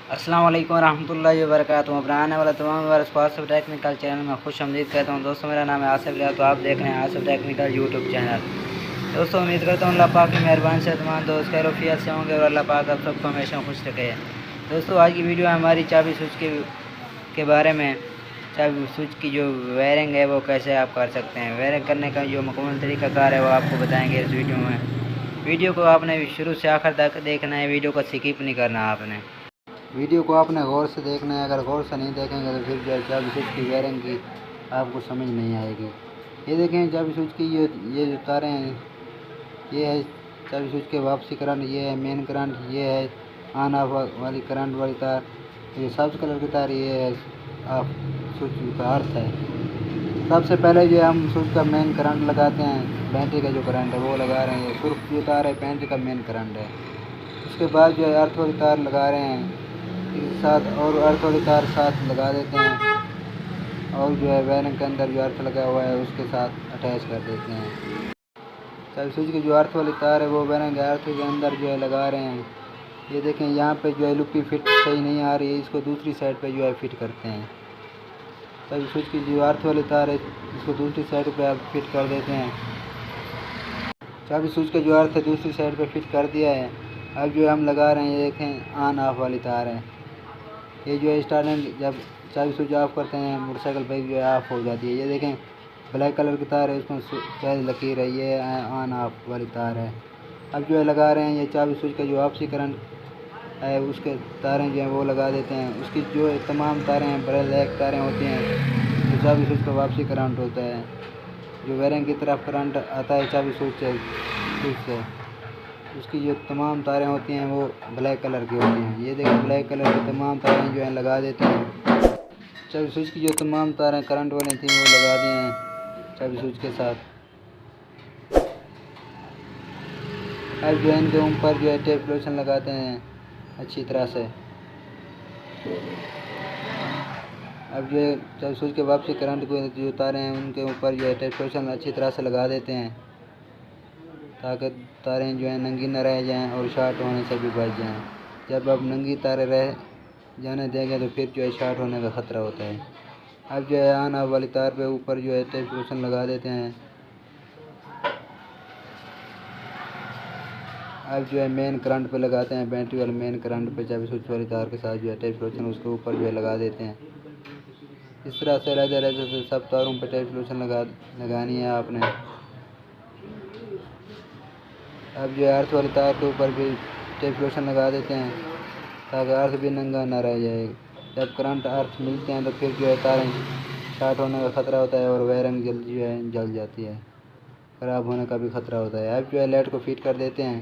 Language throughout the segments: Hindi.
अस्सलाम वालेकुम रहमतुल्लाहि व बरकातुहू। बनाने वाला तमाम व्यूअर्स को आसिफ टेक्निकल चैनल में खुश आमदीद कहता हूँ। दोस्तों मेरा नाम है आसिफ रियाज, तो आप देख रहे हैं आसिफ टेक्निकल यूट्यूब चैनल। दोस्तों उम्मीद करता हूँ अल्लाह पाक की मेहरबानी से तमाम दोस्त खैरियत से होंगे और अल्लाह पाक आप सबको हमेशा खुश रखे। दोस्तों आज की वीडियो हमारी चाबी स्विच के बारे में। चाबी स्विच की जो वायरिंग है वो कैसे आप कर सकते हैं, वायरिंग करने का जो मुकम्मल तरीक़ाकार है वो आपको बताएँगे इस वीडियो में। वीडियो को आपने शुरू से आखिर तक देखना है, वीडियो को स्किप नहीं करना। आपने वीडियो को आपने गौर से देखना है, अगर गौर से नहीं देखेंगे तो फिर जो चाबी स्विच की वायरिंग की आपको समझ नहीं आएगी। ये देखें चाबी स्विच की ये जो तारें हैं, ये है चाबी स्विच के वापसी करंट, ये है मेन करंट, ये है ऑन ऑफ वाली करंट वाली तार, ये सब्ज कलर की तार, ये है ऑफ स्विच का अर्थ है। सबसे पहले जो हम स्विच का मेन करंट लगाते हैं, बैटरी का जो करंट है वो लगा रहे हैं। सुर्ख जो तार है बैटरी का मेन करंट है। उसके बाद जो है अर्थ वाली तार लगा रहे हैं साथ, और अर्थ वाली तार साथ लगा देते हैं, और जो है वायरिंग के अंदर जो अर्थ लगा हुआ है उसके साथ अटैच कर देते हैं। चाबी स्विच की जो अर्थ वाली तार है वो वायरिंग के अर्थ के अंदर जो है लगा रहे हैं। ये देखें यहाँ पे जो है लुप्पी फिट सही नहीं आ रही है, इसको दूसरी साइड पे जो है फिट करते हैं। चाबी स्विच की जो अर्थ वाली तार है इसको दूसरी साइड पे आप फिट कर देते हैं। चाबी स्विच का जो अर्थ है दूसरी साइड पे फिट कर दिया है। अब जो हम लगा रहे हैं, ये देखें ऑन ऑफ वाली तार है। ये जो है स्टार्टिंग जब चाबी स्विच ऑफ करते हैं मोटरसाइकिल बाइक जो है ऑफ हो जाती है। ये देखें ब्लैक कलर की तार है, उसमें सफ़ेद लकीर है, ये ऑन ऑफ वाली तार है। अब जो है लगा रहे हैं ये चाबी स्विच का जो वापसी करंट है उसके तारें जो हैं वो लगा देते हैं। उसकी जो तमाम तारें हैं ब्लैक तारें होती हैं, जो चाबी स्विच का वापसी करंट होता है, जो वायरिंग की तरफ करंट आता है चाबी स्विच से, उसकी जो तमाम तारें होती हैं वो ब्लैक कलर की होती हैं। ये देखिए ब्लैक कलर की तमाम तारें जो हैं लगा देते हैं। चाबी स्विच की जो तमाम तारें करंट वाली थी वो लगा दी हैं चाबी स्विच के साथ। अब जो है इनके ऊपर जो है टेप लोशन लगाते हैं अच्छी तरह से। अब जो है चाबी स्विच के वापसी करंट को जो तारें हैं उनके ऊपर जो है टेप लोशन अच्छी तरह से लगा देते हैं, ताकि तारें जो हैं नंगी न रह जाएं और शॉर्ट होने से भी बच जाएं। जब आप नंगी तारें रह जाने देंगे तो फिर जो है शॉर्ट होने का ख़तरा होता है। अब जो है ऑन ऑफ वाली तार पे ऊपर जो है टेप लोशन लगा देते हैं। अब जो है मेन करंट पे लगाते हैं, बैटरी वाले मेन करंट पे चाबी स्विच वाली तार के साथ जो है टेप लोशन उसके ऊपर जो है लगा देते हैं। इस तरह से रहते सब तारों पे टेप लोशन लगानी है आपने। अब जो है अर्थ वाली तार के ऊपर भी टेप लोशन लगा देते हैं ताकि अर्थ भी नंगा ना रह जाए। जब करंट अर्थ मिलते हैं तो फिर जो है तारें शॉर्ट होने का ख़तरा होता है और वायरिंग जल्दी जो है जल जाती है, ख़राब होने का भी ख़तरा होता है। अब जो है लाइट को फिट कर देते हैं।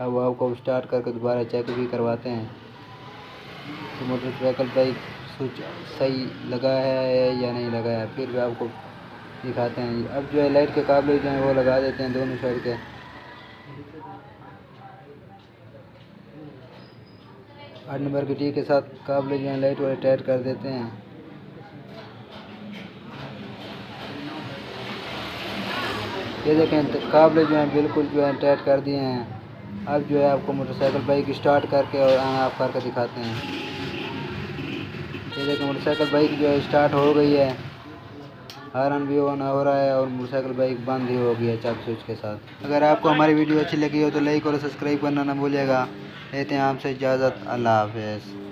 अब आपको स्टार्ट करके दोबारा चेक भी करवाते हैं तो मोटरसाइकिल बाइक स्विच सही लगा है या नहीं लगा है, फिर भी आपको दिखाते हैं। अब जो है लाइट के काबले जो हैं वो लगा देते हैं दोनों साइड के। 8 नंबर की टी के साथ काबले जो हैं लाइट वाले टाइट कर देते हैं। ये देखें काबले जो हैं बिल्कुल जो है टाइट कर दिए हैं। अब जो है आपको मोटरसाइकिल बाइक स्टार्ट करके और ऑन ऑफ करके दिखाते हैं। ये देखें मोटरसाइकिल बाइक जो है स्टार्ट हो गई है, हॉर्न भी ऑन हो रहा है और मोटरसाइकिल बाइक बंद ही हो गई है चाबी स्विच के साथ। अगर आपको हमारी वीडियो अच्छी लगी हो तो लाइक और सब्सक्राइब करना ना भूलिएगा। लेते हैं आपसे इजाज़त, अल्लाह हाफ़िज़।